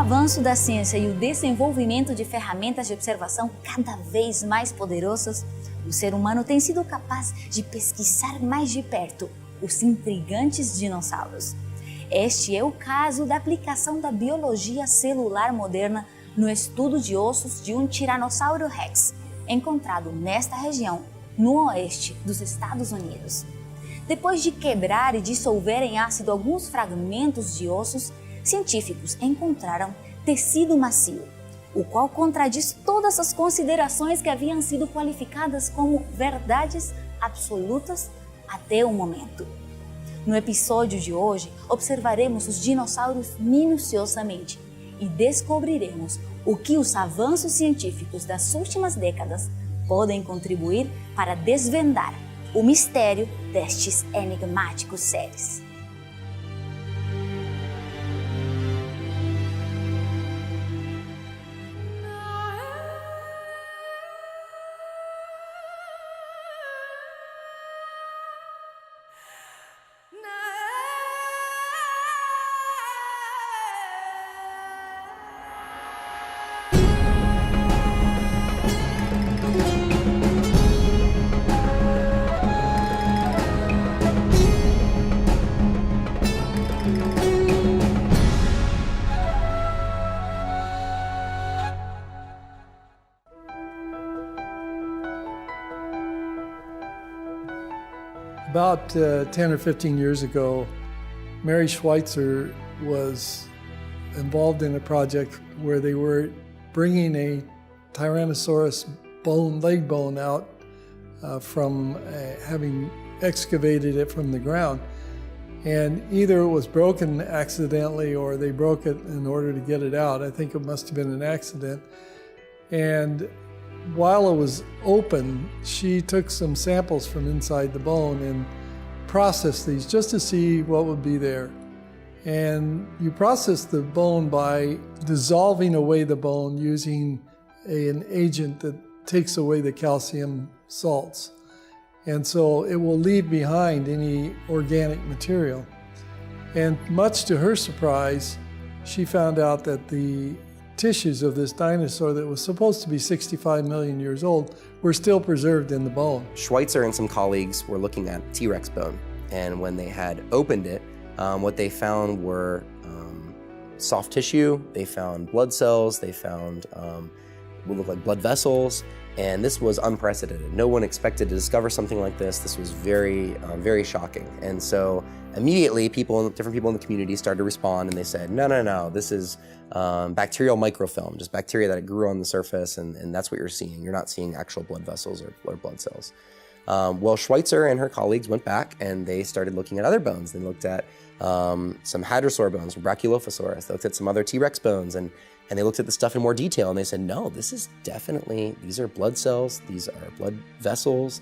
avanço da ciência e o desenvolvimento de ferramentas de observação cada vez mais poderosas, o ser humano tem sido capaz de pesquisar mais de perto os intrigantes dinossauros. Este é o caso da aplicação da biologia celular moderna no estudo de ossos de um Tiranossauro Rex, encontrado nesta região, no oeste dos Estados Unidos. Depois de quebrar e dissolver em ácido alguns fragmentos de ossos, científicos encontraram tecido macio, o qual contradiz todas as considerações que haviam sido qualificadas como verdades absolutas até o momento. No episódio de hoje, observaremos os dinossauros minuciosamente e descobriremos o que os avanços científicos das últimas décadas podem contribuir para desvendar o mistério destes enigmáticos seres. About 10 or 15 years ago, Mary Schweitzer was involved in a project where they were bringing a Tyrannosaurus leg bone out from having excavated it from the ground. And either it was broken accidentally or they broke it in order to get it out. I think it must have been an accident. And while it was open, she took some samples from inside the bone and processed these just to see what would be there. And you process the bone by dissolving away the bone using an agent that takes away the calcium salts. And so it will leave behind any organic material. And much to her surprise, she found out that the tissues of this dinosaur that was supposed to be 65 million years old were still preserved in the bone. Schweitzer and some colleagues were looking at T-Rex bone, and when they had opened it, what they found were soft tissue, they found blood cells, they found what looked like blood vessels, and this was unprecedented. No one expected to discover something like this. This was very, very shocking. And so immediately different people in the community started to respond, and they said, no, this is bacterial microfilm, just bacteria that grew on the surface, and that's what you're seeing. You're not seeing actual blood vessels or blood cells. Well, Schweitzer and her colleagues went back and they started looking at other bones. They looked at some hadrosaur bones, Brachylophosaurus. They looked at some other T-Rex bones, and they looked at the stuff in more detail, and they said, no, these are blood cells, these are blood vessels.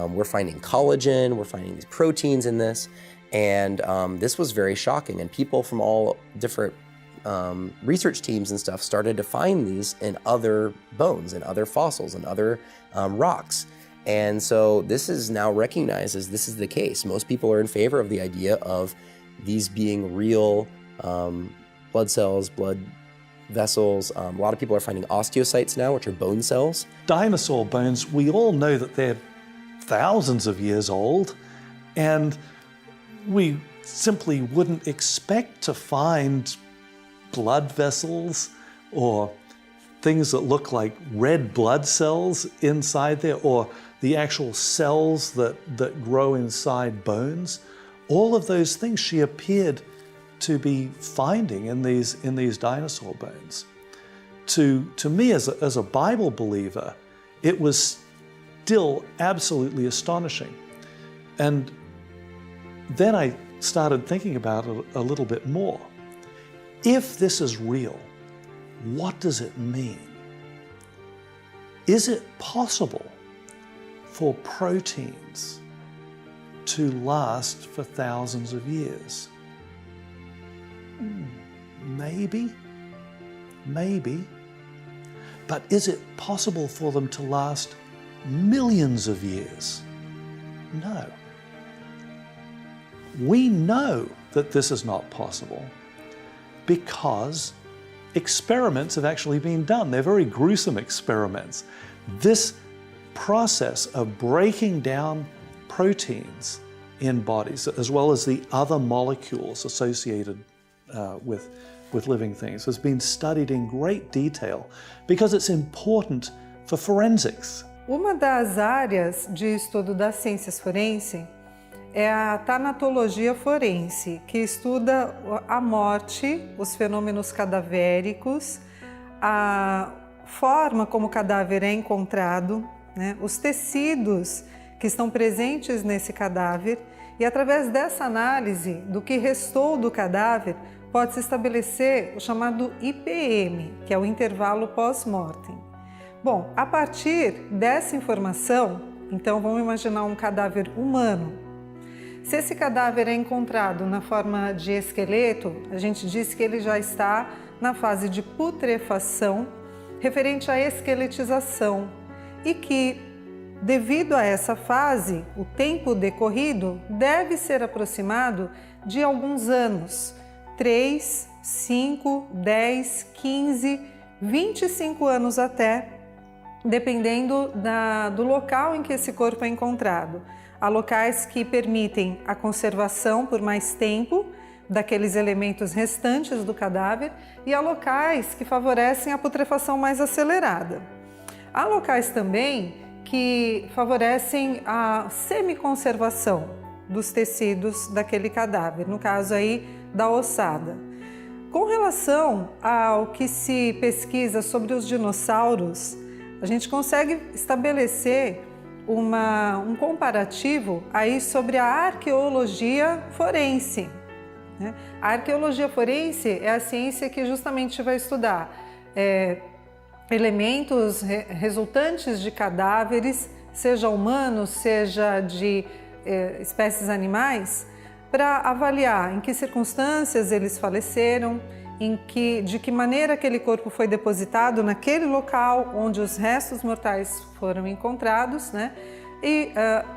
We're finding collagen, we're finding these proteins in this. And this was very shocking, and people from all different research teams and stuff started to find these in other bones, and other fossils, and other rocks. And so this is now recognized as this is the case. Most people are in favor of the idea of these being real blood cells, blood vessels. A lot of people are finding osteocytes now, which are bone cells. Dinosaur bones, we all know that they're thousands of years old, and we simply wouldn't expect to find blood vessels or things that look like red blood cells inside there, or the actual cells that grow inside bones. All of those things she appeared to be finding in these dinosaur bones. To me, as a Bible believer, it was still absolutely astonishing. And then I started thinking about it a little bit more. If this is real, what does it mean? Is it possible for proteins to last for thousands of years? Maybe. But is it possible for them to last millions of years? No. We know that this is not possible because experiments have actually been done. They're very gruesome experiments. This process of breaking down proteins in bodies, as well as the other molecules associated with living things, has been studied in great detail because it's important for forensics. Uma das áreas de estudo das ciências forense é a tanatologia forense, que estuda a morte, os fenômenos cadavéricos, a forma como o cadáver é encontrado, né, os tecidos que estão presentes nesse cadáver, e através dessa análise do que restou do cadáver, pode-se estabelecer o chamado IPM, que é o intervalo pós-mortem. Bom, a partir dessa informação, então vamos imaginar um cadáver humano. Se esse cadáver é encontrado na forma de esqueleto, a gente diz que ele já está na fase de putrefação, referente à esqueletização, e que, devido a essa fase, o tempo decorrido deve ser aproximado de alguns anos, 3, 5, 10, 15, 25 anos até, dependendo do local em que esse corpo é encontrado. Há locais que permitem a conservação por mais tempo daqueles elementos restantes do cadáver e há locais que favorecem a putrefação mais acelerada. Há locais também que favorecem a semiconservação dos tecidos daquele cadáver, no caso aí da ossada. Com relação ao que se pesquisa sobre os dinossauros, a gente consegue estabelecer um comparativo aí sobre a arqueologia forense. Né? A arqueologia forense é a ciência que justamente vai estudar elementos resultantes de cadáveres, seja humanos, seja de espécies animais, para avaliar em que circunstâncias eles faleceram, de que maneira aquele corpo foi depositado naquele local onde os restos mortais foram encontrados, né? E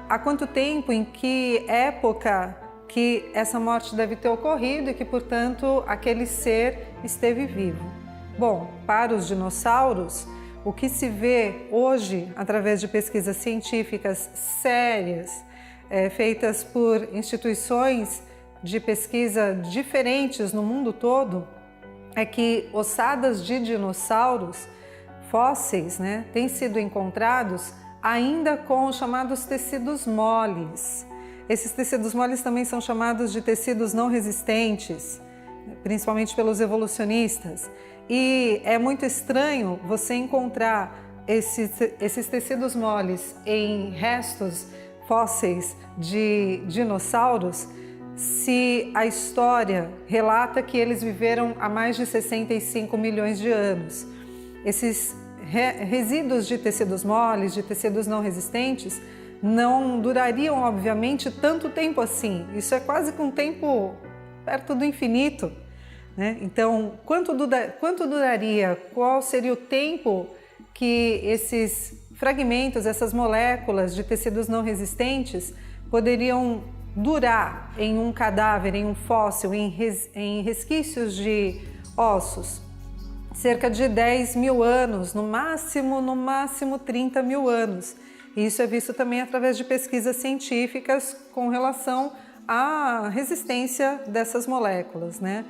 há quanto tempo, em que época que essa morte deve ter ocorrido e que, portanto, aquele ser esteve vivo. Bom, para os dinossauros, o que se vê hoje, através de pesquisas científicas sérias, feitas por instituições de pesquisa diferentes no mundo todo, é que ossadas de dinossauros, fósseis, né, têm sido encontrados ainda com os chamados tecidos moles. Esses tecidos moles também são chamados de tecidos não resistentes, principalmente pelos evolucionistas. E é muito estranho você encontrar esses tecidos moles em restos fósseis de dinossauros, se a história relata que eles viveram há mais de 65 milhões de anos. Esses resíduos de tecidos moles, de tecidos não resistentes, não durariam, obviamente, tanto tempo assim. Isso é quase que um tempo perto do infinito, né? Então, quanto duraria? Qual seria o tempo que esses fragmentos, essas moléculas de tecidos não resistentes poderiam durar em um cadáver, em um fóssil, em resquícios de ossos? Cerca de 10 mil anos, no máximo 30 mil anos. E isso é visto também através de pesquisas científicas com relação à resistência dessas moléculas, né?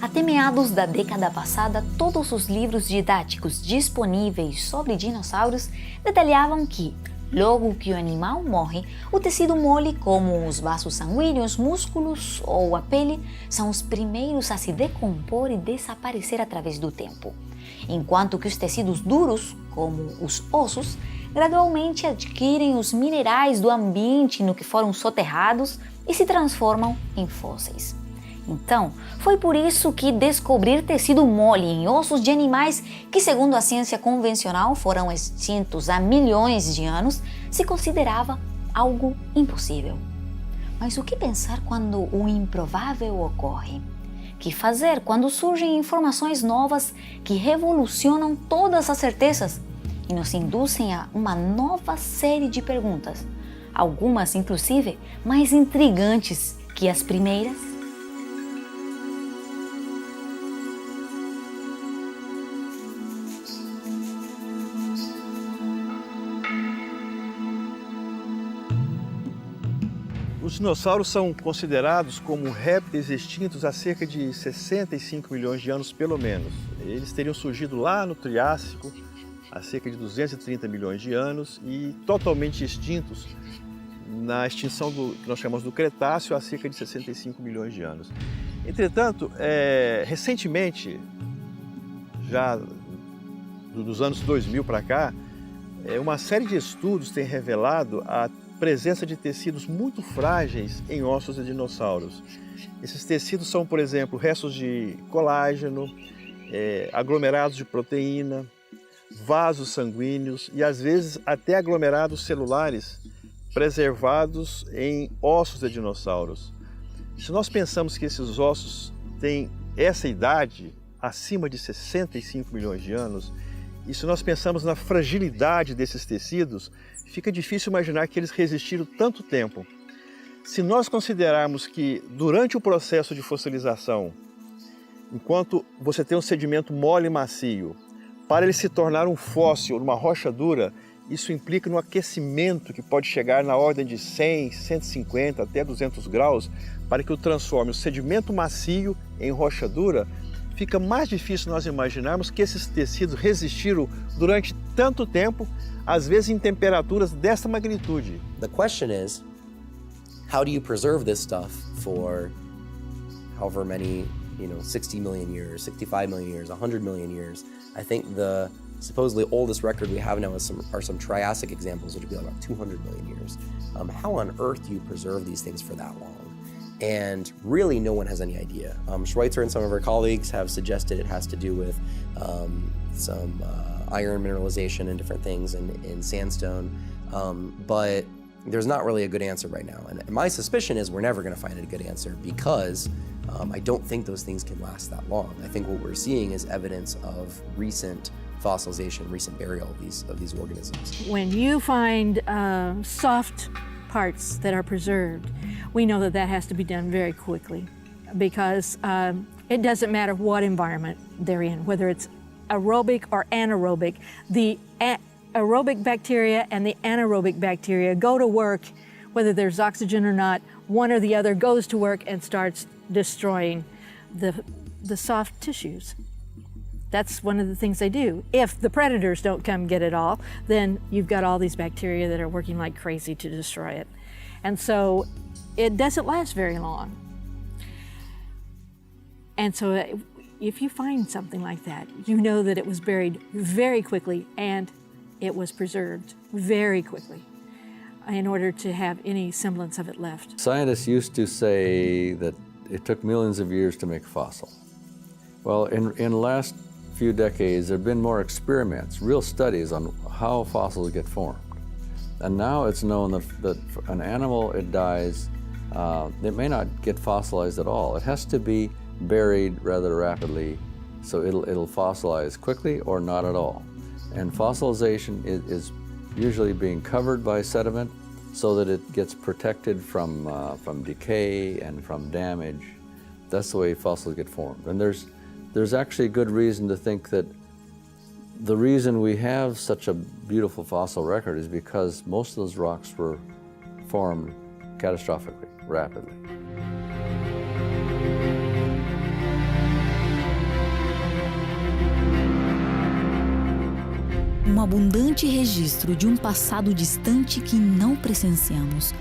Até meados da década passada, todos os livros didáticos disponíveis sobre dinossauros detalhavam que, logo que o animal morre, o tecido mole, como os vasos sanguíneos, músculos ou a pele, são os primeiros a se decompor e desaparecer através do tempo, enquanto que os tecidos duros, como os ossos, gradualmente adquirem os minerais do ambiente no que foram soterrados e se transformam em fósseis. Então, foi por isso que descobrir tecido mole em ossos de animais que, segundo a ciência convencional, foram extintos há milhões de anos, se considerava algo impossível. Mas o que pensar quando o improvável ocorre? Que fazer quando surgem informações novas que revolucionam todas as certezas e nos induzem a uma nova série de perguntas? algumas inclusive mais intrigantes que as primeiras. Os dinossauros são considerados como répteis extintos há cerca de 65 milhões de anos, pelo menos. Eles teriam surgido lá no Triássico, há cerca de 230 milhões de anos, e totalmente extintos na extinção que nós chamamos do Cretáceo, há cerca de 65 milhões de anos. Entretanto, recentemente, já dos anos 2000 para cá, uma série de estudos tem revelado a presença de tecidos muito frágeis em ossos de dinossauros. Esses tecidos são, por exemplo, restos de colágeno, aglomerados de proteína, vasos sanguíneos e, às vezes, até aglomerados celulares preservados em ossos de dinossauros. Se nós pensamos que esses ossos têm essa idade, acima de 65 milhões de anos, e se nós pensamos na fragilidade desses tecidos, fica difícil imaginar que eles resistiram tanto tempo. Se nós considerarmos que durante o processo de fossilização, enquanto você tem um sedimento mole e macio, para ele se tornar um fóssil, uma rocha dura, isso implica um aquecimento que pode chegar na ordem de 100, 150 até 200 graus, para que o transforme o sedimento macio em rocha dura. Fica mais difícil nós imaginarmos que esses tecidos resistiram durante tanto tempo, às vezes em temperaturas dessa magnitude. The question is, how do you preserve this stuff for however many, 60 million years, 65 million years, 100 million years? I think the supposedly oldest record we have now are some Triassic examples, which would be about 200 million years. How on earth do you preserve these things for that long? And really, no one has any idea. Schweitzer and some of her colleagues have suggested it has to do with some iron mineralization and different things in sandstone, but there's not really a good answer right now. And my suspicion is we're never going to find a good answer because I don't think those things can last that long. I think what we're seeing is evidence of recent fossilization, recent burial of these organisms. When you find soft parts that are preserved, we know that has to be done very quickly because it doesn't matter what environment they're in, whether it's aerobic or anaerobic. The aerobic bacteria and the anaerobic bacteria go to work, whether there's oxygen or not, one or the other goes to work and starts destroying the soft tissues. That's one of the things they do. If the predators don't come get it all, then you've got all these bacteria that are working like crazy to destroy it. And so it doesn't last very long. And so if you find something like that, you know that it was buried very quickly and it was preserved very quickly in order to have any semblance of it left. Scientists used to say that it took millions of years to make a fossil. Well, in the last few decades, there have been more experiments, real studies on how fossils get formed. And now it's known that an animal, it dies, it may not get fossilized at all. It has to be buried rather rapidly, so it'll fossilize quickly or not at all. And fossilization is usually being covered by sediment so that it gets protected from decay and from damage. That's the way fossils get formed. And there's actually good reason to think that the reason we have such a beautiful fossil record is because most of those rocks were formed catastrophically, rapidly. Abundante registro de passado distante que não presenciamos.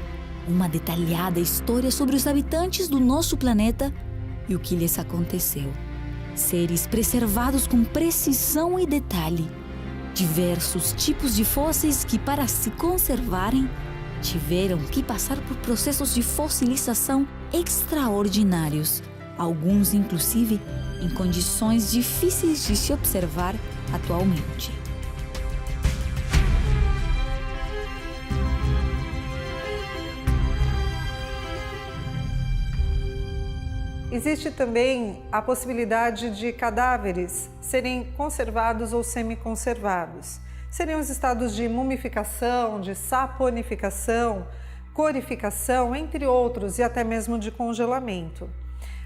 Uma detalhada história sobre os habitantes do nosso planeta e o que lhes aconteceu. Seres preservados com precisão e detalhe. Diversos tipos de fósseis que, para se conservarem, tiveram que passar por processos de fossilização extraordinários. Alguns, inclusive, em condições difíceis de se observar atualmente. Existe também a possibilidade de cadáveres serem conservados ou semi-conservados. seriam os estados de mumificação, de saponificação, corificação, entre outros, e até mesmo de congelamento.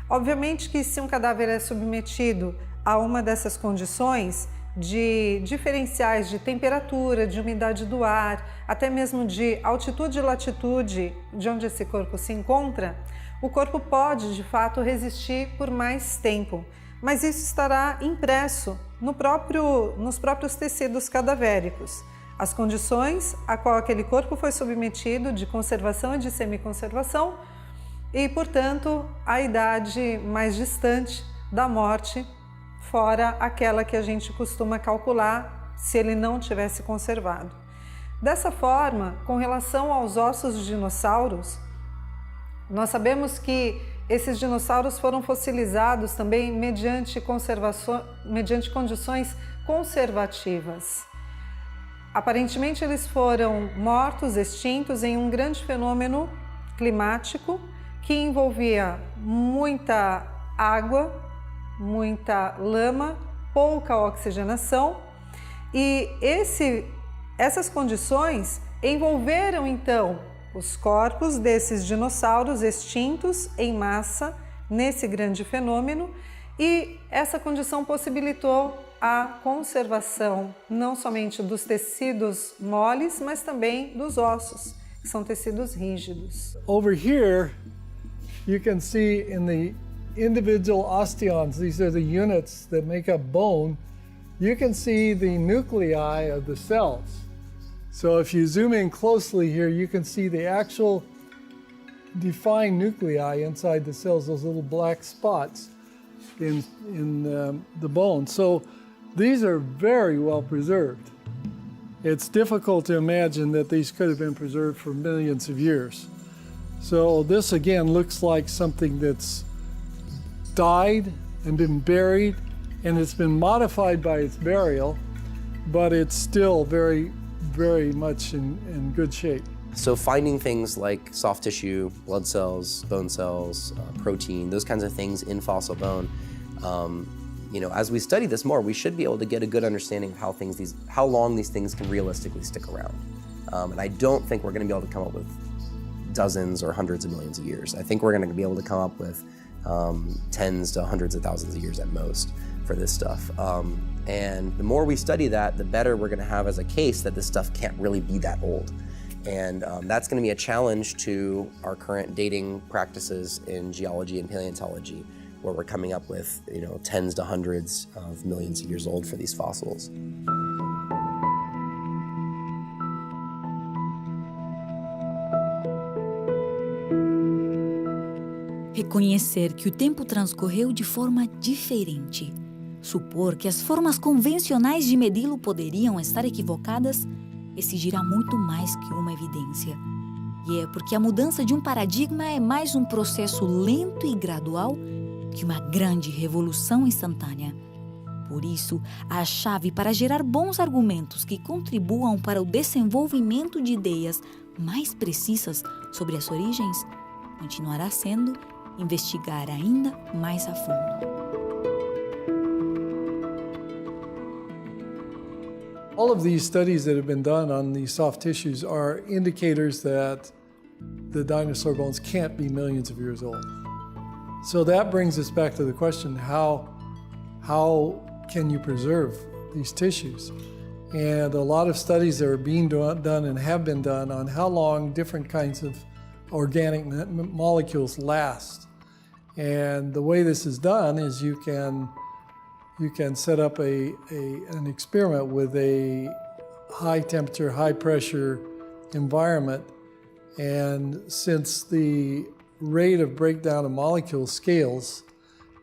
Obviamente que se um cadáver é submetido a uma dessas condições de diferenciais de temperatura, de umidade do ar, até mesmo de altitude e latitude de onde esse corpo se encontra, o corpo pode, de fato, resistir por mais tempo, mas isso estará impresso nos próprios tecidos cadavéricos. As condições a qual aquele corpo foi submetido de conservação e de semiconservação e, portanto, a idade mais distante da morte, fora aquela que a gente costuma calcular se ele não tivesse conservado. Dessa forma, com relação aos ossos dos dinossauros, nós sabemos que esses dinossauros foram fossilizados também mediante condições conservativas. Aparentemente, eles foram mortos, extintos em um grande fenômeno climático que envolvia muita água, muita lama, pouca oxigenação, e essas condições envolveram então os corpos desses dinossauros extintos em massa nesse grande fenômeno, e essa condição possibilitou a conservação não somente dos tecidos moles, mas também dos ossos, que são tecidos rígidos. Over here, you can see in the individual osteons, these are the units that make up bone, you can see the nuclei of the cells. So if you zoom in closely here, you can see the actual defined nuclei inside the cells, those little black spots in the bone. So these are very well preserved. It's difficult to imagine that these could have been preserved for millions of years. So this again looks like something that's died and been buried, and it's been modified by its burial, but it's still very much in good shape. So finding things like soft tissue, blood cells, bone cells, protein, those kinds of things in fossil bone, as we study this more, we should be able to get a good understanding of how long these things can realistically stick around. And I don't think we're going to be able to come up with dozens or hundreds of millions of years. I think we're going to be able to come up with tens to hundreds of thousands of years at most for this stuff. And the more we study that, the better we're going to have as a case that this stuff can't really be that old. And that's going to be a challenge to our current dating practices in geology and paleontology, where we're coming up with tens to hundreds of millions of years old for these fossils. Reconhecer que o tempo transcorreu de forma diferente. Supor que as formas convencionais de medi-lo poderiam estar equivocadas exigirá muito mais que uma evidência. E é porque a mudança de um paradigma é mais um processo lento e gradual que uma grande revolução instantânea. Por isso, a chave para gerar bons argumentos que contribuam para o desenvolvimento de ideias mais precisas sobre as origens continuará sendo investigar ainda mais a fundo. All of these studies that have been done on these soft tissues are indicators that the dinosaur bones can't be millions of years old. So that brings us back to the question, how can you preserve these tissues? And a lot of studies that are being done and have been done on how long different kinds of organic molecules last. And the way this is done is you can set up an experiment with a high temperature, high pressure environment, and since the rate of breakdown of molecules scales,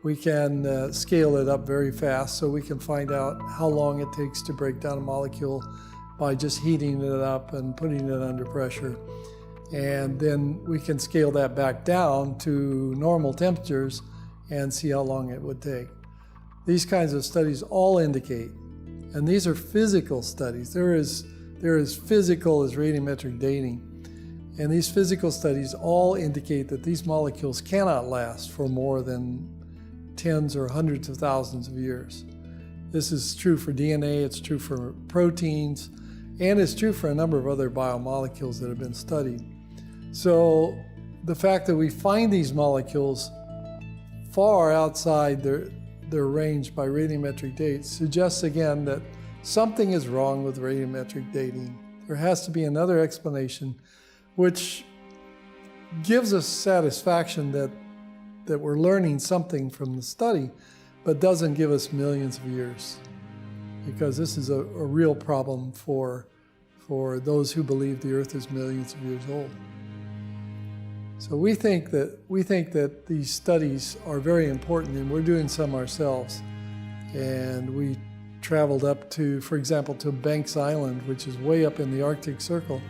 we can scale it up very fast, so we can find out how long it takes to break down a molecule by just heating it up and putting it under pressure. And then we can scale that back down to normal temperatures and see how long it would take. These kinds of studies all indicate, and these are physical studies. They're as physical as radiometric dating. And these physical studies all indicate that these molecules cannot last for more than tens or hundreds of thousands of years. This is true for DNA, it's true for proteins, and it's true for a number of other biomolecules that have been studied. So the fact that we find these molecules far outside their range by radiometric dates suggests again that something is wrong with radiometric dating. There has to be another explanation which gives us satisfaction that we're learning something from the study, but doesn't give us millions of years, because this is a real problem for those who believe the Earth is millions of years old. So we think that these studies are very important, and we're doing some ourselves. And we traveled up to, for example, to Banks Island, which is way up in the Arctic Circle,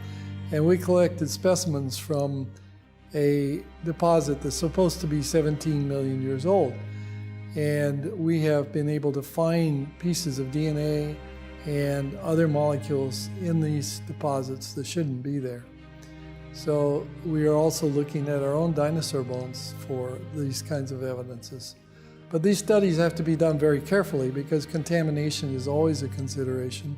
and we collected specimens from a deposit that's supposed to be 17 million years old. And we have been able to find pieces of DNA and other molecules in these deposits that shouldn't be there. So we are also looking at our own dinosaur bones for these kinds of evidences. But these studies have to be done very carefully because contamination is always a consideration.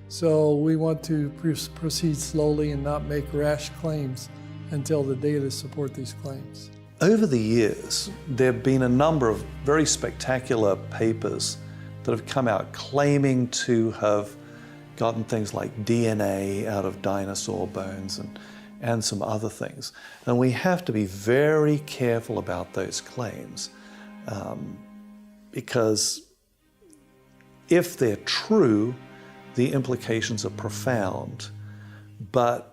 So we want to proceed slowly and not make rash claims until the data support these claims. Over the years, there have been a number of very spectacular papers that have come out claiming to have gotten things like DNA out of dinosaur bones and some other things. And we have to be very careful about those claims because if they're true, the implications are profound. But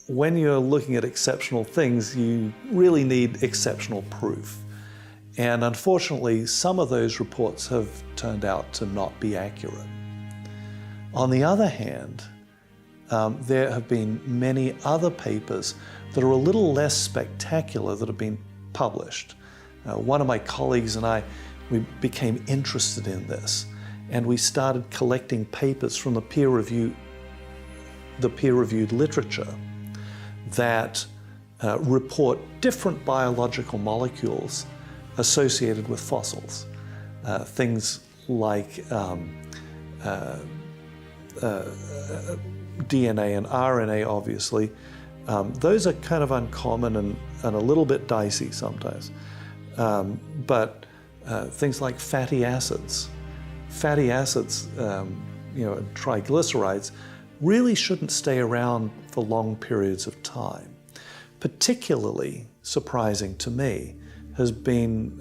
when you're looking at exceptional things, you really need exceptional proof. And unfortunately, some of those reports have turned out to not be accurate. On the other hand, there have been many other papers that are a little less spectacular that have been published. One of my colleagues and I, we became interested in this, and we started collecting papers from the peer-reviewed literature that report different biological molecules associated with fossils. Things like DNA and RNA, obviously. Those are kind of uncommon and a little bit dicey sometimes. But things like fatty acids. Fatty acids, triglycerides, really shouldn't stay around for long periods of time. Particularly surprising to me has been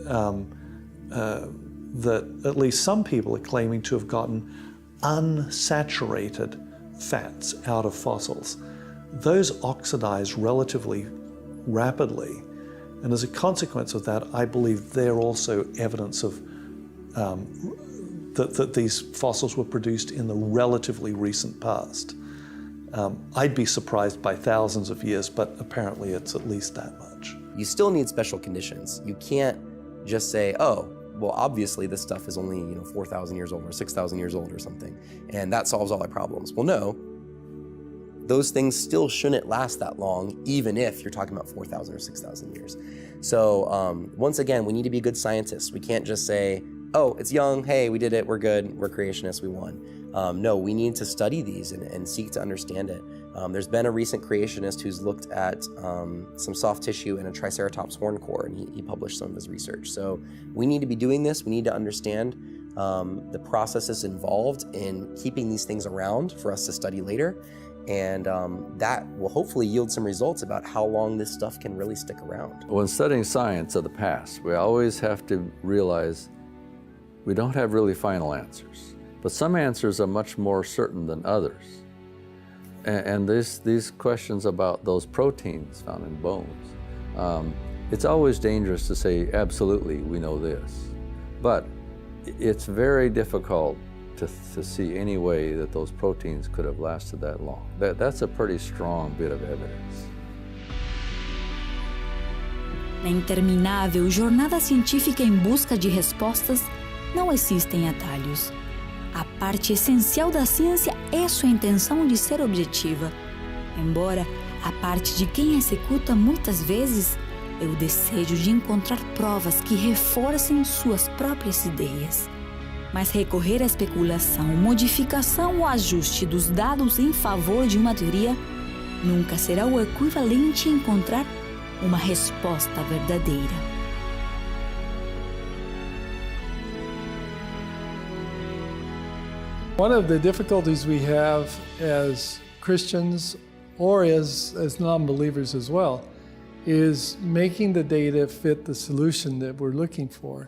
that at least some people are claiming to have gotten unsaturated fats out of fossils. Those oxidize relatively rapidly, and as a consequence of that, I believe they're also evidence of that these fossils were produced in the relatively recent past. I'd be surprised by thousands of years, but apparently it's at least that much. You still need special conditions. You can't just say, oh, well, obviously this stuff is only 4,000 years old or 6,000 years old or something, and that solves all our problems. Well, no, those things still shouldn't last that long, even if you're talking about 4,000 or 6,000 years. So once again, we need to be good scientists. We can't just say, oh, it's young, hey, we did it, we're good, we're creationists, we won. No, we need to study these and seek to understand it. There's been a recent creationist who's looked at some soft tissue in a Triceratops horn core, and he published some of his research. So we need to be doing this. We need to understand the processes involved in keeping these things around for us to study later. And that will hopefully yield some results about how long this stuff can really stick around. When studying science of the past, we always have to realize we don't have really final answers. But some answers are much more certain than others. And these questions about those proteins found in bones, it's always dangerous to say, absolutely, we know this. But it's very difficult to see any way that those proteins could have lasted that long. That's a pretty strong bit of evidence. Na interminável jornada científica em busca de respostas, não existem atalhos. A parte essencial da ciência é sua intenção de ser objetiva, embora a parte de quem executa muitas vezes é o desejo de encontrar provas que reforcem suas próprias ideias. Mas recorrer à especulação, modificação ou ajuste dos dados em favor de uma teoria nunca será o equivalente a encontrar uma resposta verdadeira. One of the difficulties we have as Christians or as non-believers as well is making the data fit the solution that we're looking for.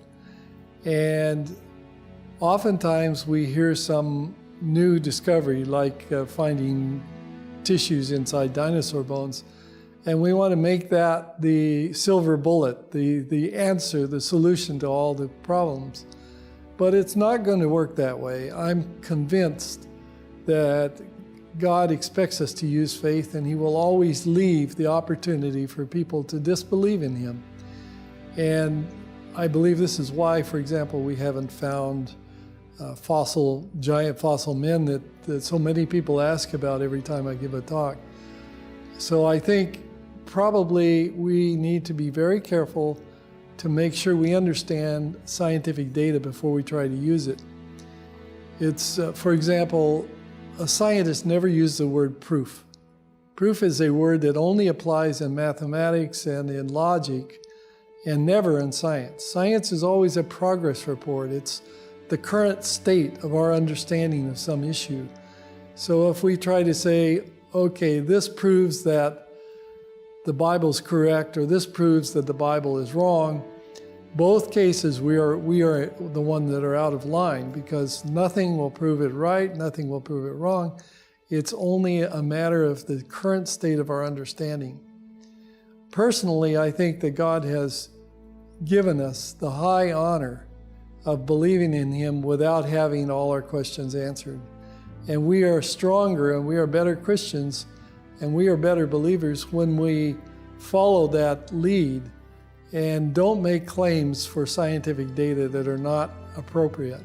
And oftentimes we hear some new discovery like finding tissues inside dinosaur bones, and we want to make that the silver bullet, the answer, the solution to all the problems. But it's not going to work that way. I'm convinced that God expects us to use faith, and He will always leave the opportunity for people to disbelieve in Him. And I believe this is why, for example, we haven't found giant fossil men that so many people ask about every time I give a talk. So I think probably we need to be very careful to make sure we understand scientific data before we try to use it. It's, for example, a scientist never uses the word proof. Proof is a word that only applies in mathematics and in logic and never in science. Science is always a progress report. It's the current state of our understanding of some issue. So if we try to say, okay, this proves that the Bible's correct or this proves that the Bible is wrong, both cases we are the one that are out of line, because nothing will prove it right, nothing will prove it wrong. It's only a matter of the current state of our understanding. Personally, I think that God has given us the high honor of believing in Him without having all our questions answered. And we are stronger and we are better Christians and we are better believers when we follow that lead and don't make claims for scientific data that are not appropriate.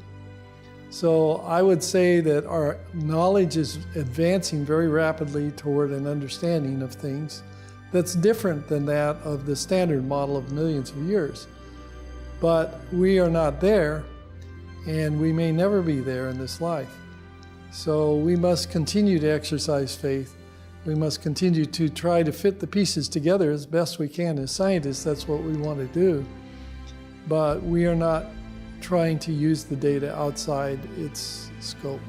So I would say that our knowledge is advancing very rapidly toward an understanding of things that's different than that of the standard model of millions of years. But we are not there, and we may never be there in this life. So we must continue to exercise faith. We must continue to try to fit the pieces together as best we can as scientists. That's what we want to do. But we are not trying to use the data outside its scope.